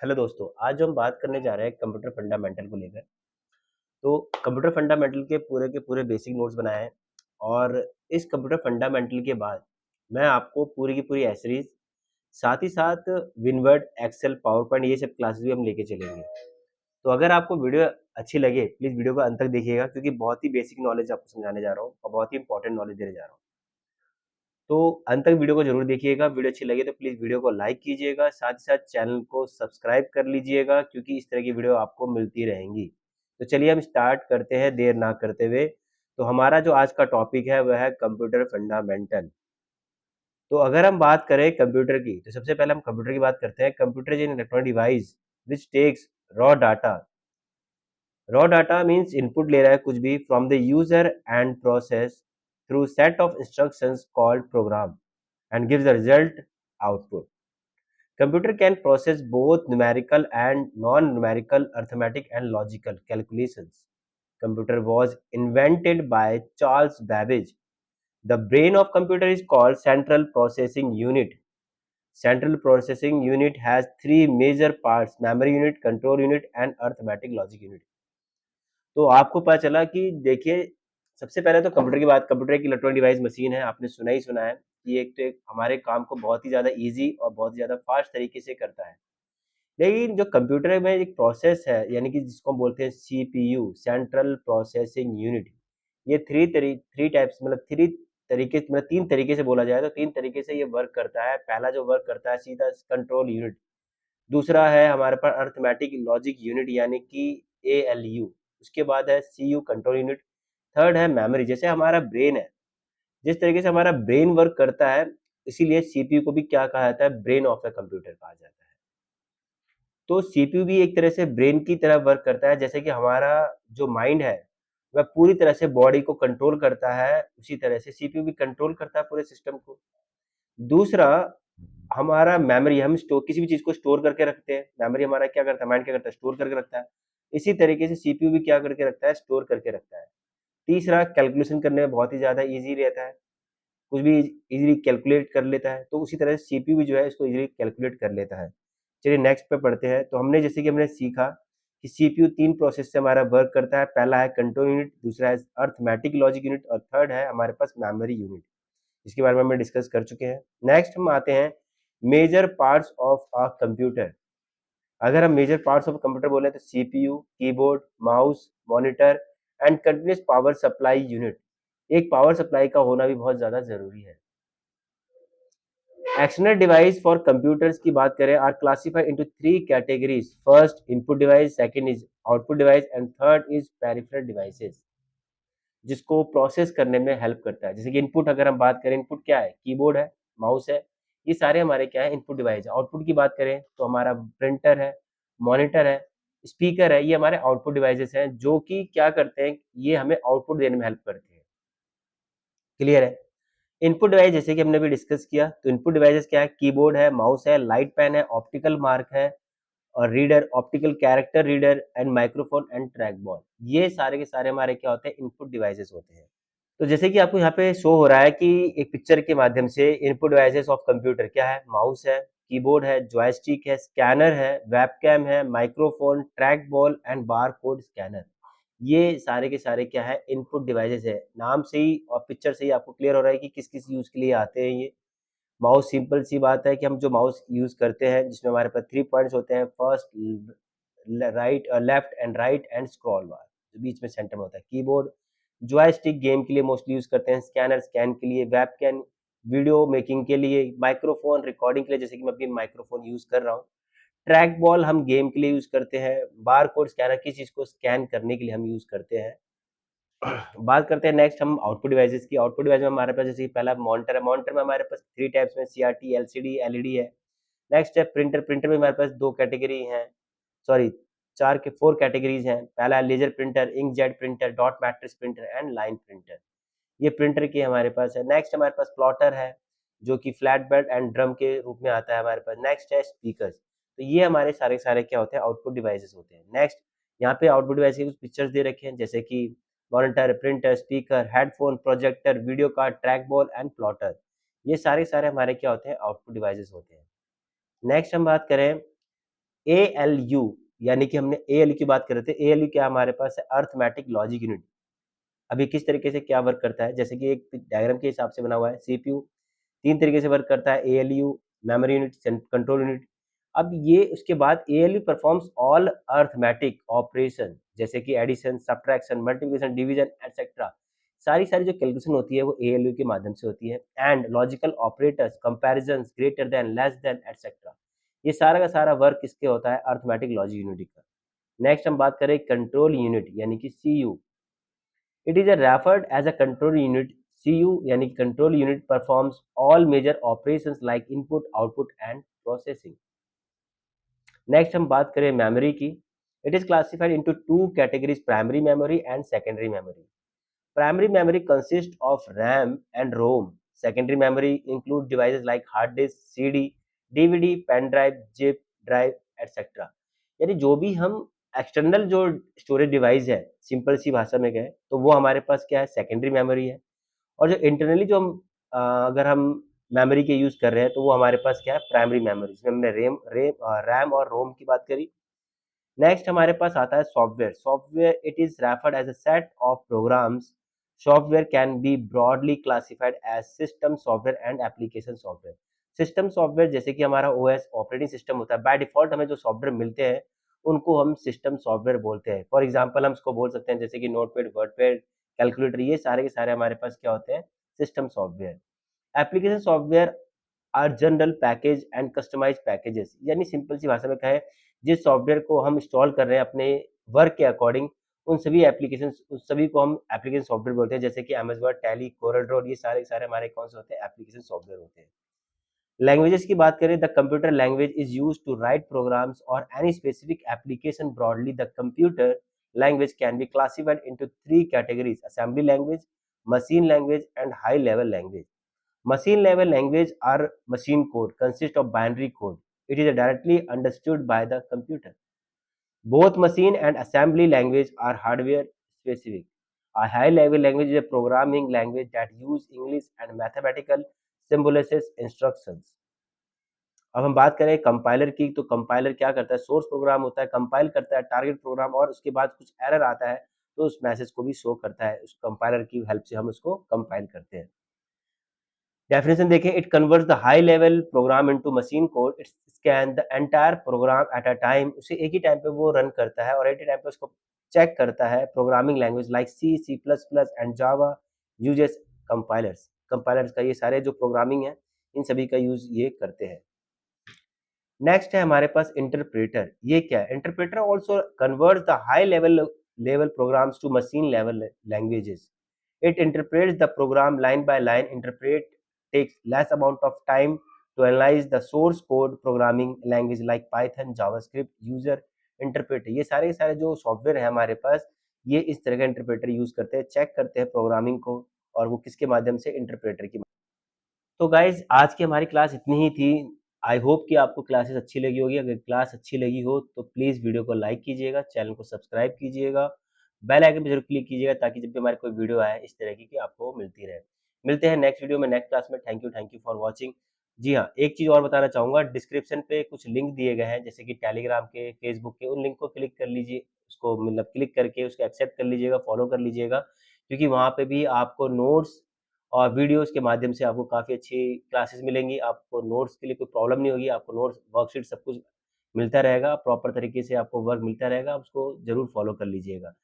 Hello दोस्तों, आज जो हम बात करने जा रहे हैं कंप्यूटर फंडामेंटल को लेकर। तो कंप्यूटर फंडामेंटल के पूरे बेसिक नोट्स बनाए हैं और इस कंप्यूटर फंडामेंटल के बाद मैं आपको पूरी की पूरी एसेरीज साथ ही साथ विनवर्ड, एक्सेल, पावर पॉइंट ये सब क्लासेस भी हम लेके चलेंगे। तो अगर आपको वीडियो अच्छी लगे प्लीज़ वीडियो को अंत तक देखिएगा क्योंकि बहुत ही बेसिक नॉलेज आपको समझाने जा रहा हूँ और बहुत ही इंपॉर्टेंट नॉलेज देने जा रहा हूँ। तो अंत तक वीडियो को ज़रूर देखिएगा। वीडियो अच्छी लगे तो प्लीज़ वीडियो को लाइक कीजिएगा, साथ ही साथ चैनल को सब्सक्राइब कर लीजिएगा क्योंकि इस तरह की वीडियो आपको मिलती रहेंगी। तो चलिए हम स्टार्ट करते हैं देर ना करते हुए। तो हमारा जो आज का टॉपिक है वह है कंप्यूटर फंडामेंटल। तो अगर हम बात करें कंप्यूटर की तो सबसे पहले हम कंप्यूटर की बात करते हैं। Computer is an electronic device which takes raw data. Raw data means input ले रहा है कुछ भी from the user and process through set of instructions called program and gives the result output. Computer can process both numerical and non-numerical arithmetic and logical calculations. Computer was invented by Charles Babbage. The brain of computer is called Central Processing Unit. Central Processing Unit has three major parts: memory unit, control unit, and arithmetic logic unit. तो आपको पता चला कि देखिए सबसे पहले तो computer की बात। कंप्यूटर एक इलेक्ट्रॉनिक डिवाइस मशीन है, आपने सुना ही सुना है कि एक तो एक हमारे काम को बहुत ही ज़्यादा ईजी और बहुत ही ज़्यादा फास्ट तरीके से करता है। लेकिन जो कंप्यूटर में एक प्रोसेस है यानी कि जिसको हम बोलते हैं सीपीयू, सेंट्रल प्रोसेसिंग यूनिट, ये थ्री टाइप्स मतलब थ्री तरीके मतलब तीन तरीके से बोला जाए तो तीन तरीके से ये वर्क करता है। पहला जो वर्क करता है सीधा कंट्रोल यूनिट, दूसरा है हमारे पास अरिथमेटिक लॉजिक यूनिट यानी कि एएलयू, उसके बाद है सीयू कंट्रोल यूनिट, थर्ड है मेमोरी। जैसे हमारा ब्रेन है, जिस तरीके से हमारा ब्रेन वर्क करता है इसीलिए सीपीयू को भी क्या कहा जाता है, ब्रेन ऑफ द कंप्यूटर कहा जाता है। तो सीपीयू भी एक तरह से ब्रेन की तरह वर्क करता है। जैसे कि हमारा जो माइंड है वह पूरी तरह से बॉडी को कंट्रोल करता है, उसी तरह से सीपीयू भी कंट्रोल करता है पूरे सिस्टम को। दूसरा हमारा मेमोरी, हम स्टोर किसी भी चीज को स्टोर करके रखते हैं। मेमोरी हमारा क्या करता है, माइंड क्या करता है, स्टोर करके रखता है। इसी तरीके से सीपीयू भी क्या करके रखता है, स्टोर करके रखता है। तीसरा कैलकुलेशन करने में बहुत ही ज्यादा इजी रहता है, कुछ भी इजीली कैलकुलेट कर लेता है। तो उसी तरह से सीपीयू भी जो है इसको इजीली कैलकुलेट कर लेता है। चलिए नेक्स्ट पे पढ़ते हैं। तो हमने जैसे कि हमने सीखा कि सीपीयू तीन प्रोसेस से हमारा वर्क करता है। पहला है कंट्रोल यूनिट, दूसरा है अरिथमेटिक लॉजिक यूनिट और थर्ड है हमारे पास मेमोरी यूनिट। इसके बारे में हम डिस्कस कर चुके हैं। नेक्स्ट हम आते हैं major parts of a computer. अगर हम मेजर पार्ट्स ऑफ कंप्यूटर बोले तो CPU, keyboard, mouse, monitor and continuous power supply unit. एक पावर सप्लाई का होना भी बहुत ज्यादा जरूरी है। एक्सटर्नल डिवाइस फॉर कंप्यूटर्स की बात करें are classified into three categories. First input device, second is output device and third is peripheral devices, जिसको प्रोसेस करने में हेल्प करता है। जैसे कि इनपुट अगर हम बात करें, इनपुट क्या है, कीबोर्ड है, माउस है, ये सारे हमारे क्या है, इनपुट डिवाइस है। आउटपुट की बात करें तो हमारा प्रिंटर है, मॉनिटर है, स्पीकर है, ये हमारे आउटपुट डिवाइसेस हैं जो कि क्या करते हैं, ये हमें आउटपुट देने में हेल्प करते हैं। क्लियर है। इनपुट डिवाइस जैसे कि हमने भी डिस्कस किया, तो इनपुट डिवाइसेस क्या है, कीबोर्ड है, माउस है, लाइट पेन है, ऑप्टिकल मार्क है और reader, optical character reader and microphone and track ball, ये सारे के सारे हमारे क्या होते हैं, इनपुट डिवाइसेस होते हैं। तो जैसे कि आपको यहाँ पे शो हो रहा है कि एक पिक्चर के माध्यम से इनपुट डिवाइसेस ऑफ कंप्यूटर क्या है, माउस है, कीबोर्ड है, जॉयस्टिक है, स्कैनर है, वेबकैम है, microphone, track ball and bar code scanner, ये सारे के सारे क्या है, इनपुट डिवाइसेस है। नाम से ही और पिक्चर से ही आपको क्लियर हो रहा है कि किस किस यूज के लिए आते हैं ये। माउस, सिंपल सी बात है कि हम जो माउस यूज करते हैं जिसमें हमारे पास थ्री पॉइंट्स होते हैं, first, right, left and right and scroll बार जो बीच में सेंटर में होता है। कीबोर्ड, जॉयस्टिक गेम के लिए मोस्टली यूज करते हैं, स्कैनर स्कैन के लिए, वेबकैम वीडियो मेकिंग के लिए, माइक्रोफोन रिकॉर्डिंग के लिए जैसे कि मैं अभी माइक्रोफोन यूज कर रहा हूँ, ट्रैक बॉल हम गेम के लिए यूज करते हैं, बार कोड स्कैनर किसी चीज को स्कैन करने के लिए हम यूज करते हैं। बात करते हैं नेक्स्ट हम आउटपुट डिवाइसेस की। आउटपुट डिवाइस में हमारे पास जैसे कि पहला मॉनिटर है, मॉनिटर में हमारे पास थ्री टाइप्स में सीआरटी, एलसीडी, एलईडी है। नेक्स्ट है प्रिंटर, प्रिंटर में हमारे पास दो कैटेगरी हैं, सॉरी चार के फोर कैटेगरीज हैं। पहला है laser printer, inkjet printer, dot matrix printer and line printer, ये प्रिंटर के हमारे पास है। नेक्स्ट हमारे पास प्लॉटर है जो कि फ्लैट बेड एंड ड्रम के रूप में आता है हमारे पास। नेक्स्ट है स्पीकर। तो ये हमारे सारे सारे क्या होते हैं, आउटपुट डिवाइसेस होते हैं। नेक्स्ट यहाँ पे आउटपुट डिवाइस के कुछ पिक्चर्स दे रखे हैं जैसे कि monitor, printer, speaker, headphone, projector, video card, track ball and plotter, ये सारे सारे हमारे क्या होते हैं, आउटपुट डिवाइसेस होते हैं। नेक्स्ट हम बात करें एएलयू, यानी कि हमने एएलयू की बात कर रहे थे। एएलयू क्या हमारे पास है? Arithmetic logic unit. अभी किस तरीके से क्या वर्क करता है, जैसे कि एक डायग्राम के हिसाब से बना हुआ है। सीपीयू 3 तरीके से वर्क करता है, ALU, memory unit, control unit. अब ये उसके बाद ALU performs all arithmetic operation, जैसे कि addition, subtraction, multiplication, division etcetera. सारी जो कैलकुलेशन होती है वो एएलयू के माध्यम से होती है। And logical operators, comparisons, greater than, less than etcetera. ये सारा का सारा वर्क किसके होता है? अरिथमेटिक लॉजिक यूनिट का। नेक्स्ट हम बात करें कंट्रोल यूनिट यानी कि CU. It is referred as a control unit. CU यानी कि control unit performs all major operations like input, output and processing. Next हम बात करें memory की. It is classified into two categories: primary memory and secondary memory. Primary memory consists of RAM and ROM. Secondary memory include devices like hard disk, CD, DVD, pen drive, zip drive, etc. यानी जो भी हम external जो storage device है, simple सी भाषा में कहें तो वो हमारे पास क्या है? सेकेंडरी मेमोरी है। और जो इंटरनली जो हम अगर हम मेमोरी के यूज कर रहे हैं तो वो हमारे पास क्या है? प्राइमरी मेमोरी, जिसमें हमने रैम और रोम की बात करी। नेक्स्ट हमारे पास आता है software. Software it is referred as a set of programs. Software can be broadly classified as system software and application software. System software जैसे कि हमारा ओएस ऑपरेटिंग सिस्टम होता है, बाय डिफॉल्ट हमें जो सॉफ्टवेयर मिलते हैं उनको हम सिस्टम सॉफ्टवेयर बोलते हैं। फॉर एग्जांपल हम इसको बोल सकते हैं जैसे कि नोटपैड, वर्डपैड, कैलकुलेटर, ये सारे के सारे हमारे पास क्या होते हैं? System software. Application software are general package and customize packages, यानी सिंपल सी भाषा में कहें, जिस सॉफ्टवेयर को हम इंस्टॉल कर रहे हैं अपने वर्क के अकॉर्डिंग, उन सभी एप्लीकेशन, उस सभी को हम एप्लीकेशन सॉफ्टवेयर बोलते हैं। जैसे कि MS word, tally, Corel Draw, ये सारे सारे हमारे कौन से होते हैं? एप्लीकेशन सॉफ्टवेयर होते हैं। लैंग्वेजेस की बात करें, the computer language is use to write programs और any specific application broadly. The computer language can be classified into three categories: assembly language, machine language and high level language. Machine level language or machine code consist of binary code. It is directly understood by the computer. Both machine and assembly language are hardware specific. A high level language is a programming language that use English and mathematical symbolises instructions. अब हम बात करें compiler की, तो compiler क्या करता है? Source program होता है, कंपाइल करता है टारगेट प्रोग्राम और उसके बाद कुछ एरर आता है तो उस मैसेज को भी शो करता है। उस कंपाइलर की हेल्प से हम उसको कंपाइल करते हैं। डेफिनेशन देखें, it converts the high level program into machine code. It scan the entire program at a time. उसे एक ही टाइम पे वो रन करता है और एक ही टाइम पे उसको चेक करता है। Programming language like C, C plus plus and Java uses compilers. Compilers का ये सारे जो प्रोग्रामिंग है इन सभी का यूज ये करते हैं। नेक्स्ट है हमारे पास इंटरप्रेटर। ये क्या है? Interpreter also converts the high level programs to machine level languages. It interprets the program line by line. Interpret takes less amount of time to analyze the source code. Programming language like Python, JavaScript, user interpreter, ये सारे सारे जो software है हमारे पास, ये इस तरह का इंटरप्रेटर यूज करते हैं, चेक करते हैं प्रोग्रामिंग को, और वो किसके माध्यम से? इंटरप्रेटर की। तो गाइज आज की हमारी क्लास इतनी ही थी। आई होप कि आपको क्लासेस अच्छी लगी होगी। अगर क्लास अच्छी लगी हो तो प्लीज़ वीडियो को लाइक कीजिएगा, चैनल को सब्सक्राइब कीजिएगा, बेल आइकन पे जरूर क्लिक कीजिएगा ताकि जब भी हमारी कोई वीडियो आए इस तरह की आपको मिलती रहे। मिलते हैं नेक्स्ट वीडियो में, नेक्स्ट क्लास में। Thank you for watching. जी हाँ, एक चीज़ और बताना चाहूँगा, डिस्क्रिप्शन पे कुछ लिंक दिए गए हैं जैसे कि टेलीग्राम के, फेसबुक के, उन लिंक को क्लिक कर लीजिए, उसको मतलब क्लिक करके उसको एक्सेप्ट कर लीजिएगा, फॉलो कर लीजिएगा, क्योंकि वहाँ पे भी आपको नोट्स और वीडियोज़ के माध्यम से आपको काफ़ी अच्छी क्लासेस मिलेंगी। आपको नोट्स के लिए कोई प्रॉब्लम नहीं होगी, आपको नोट्स, वर्कशीट सब कुछ मिलता रहेगा, प्रॉपर तरीके से आपको वर्क मिलता रहेगा, आप उसको ज़रूर फॉलो कर लीजिएगा।